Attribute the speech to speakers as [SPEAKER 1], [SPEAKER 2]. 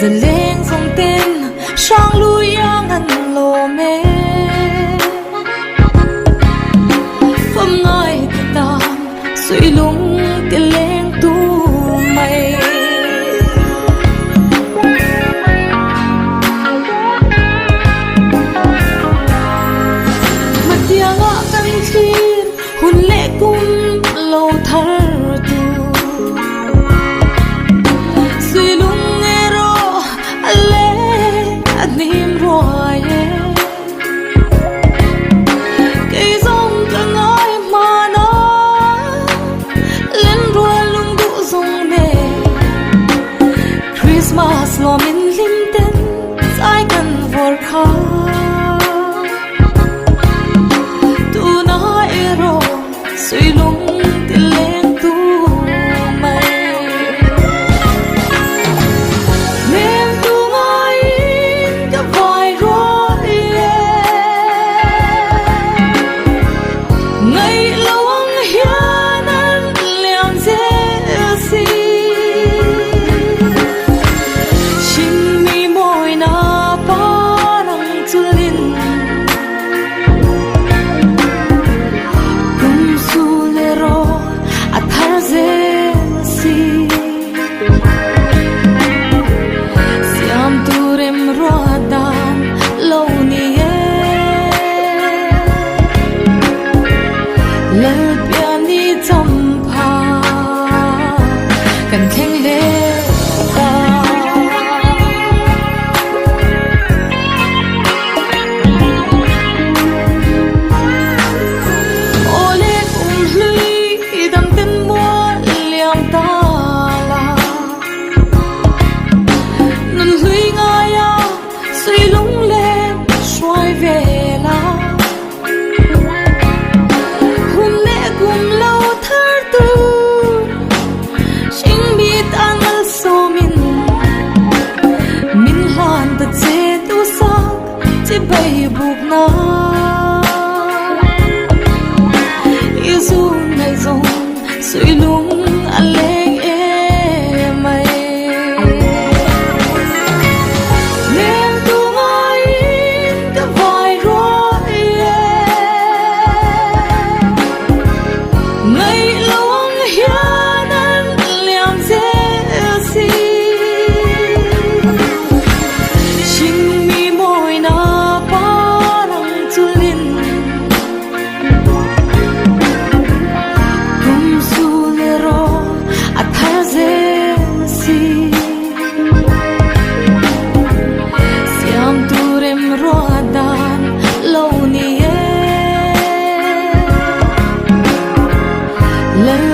[SPEAKER 1] giờ lên dòng tên sang lui ngăn lô mê phẩm ngài ta suy lung tiền lên tu mày mặt tia ngõ căn thiên hôn lệ cung lâu thar nim roye cây dòng cả ngói mà nó lên đua lung đủ dòng nề Christmas lo min lim tên sai cần vor kha tu na ero suy lung tin lên tu bay buộc na yêu ngày dòng suy lung anh lên em mày nên tu ngồi cả vài rồi ngày lâu hiền anh làm dễ gì chính mi môi na
[SPEAKER 2] Let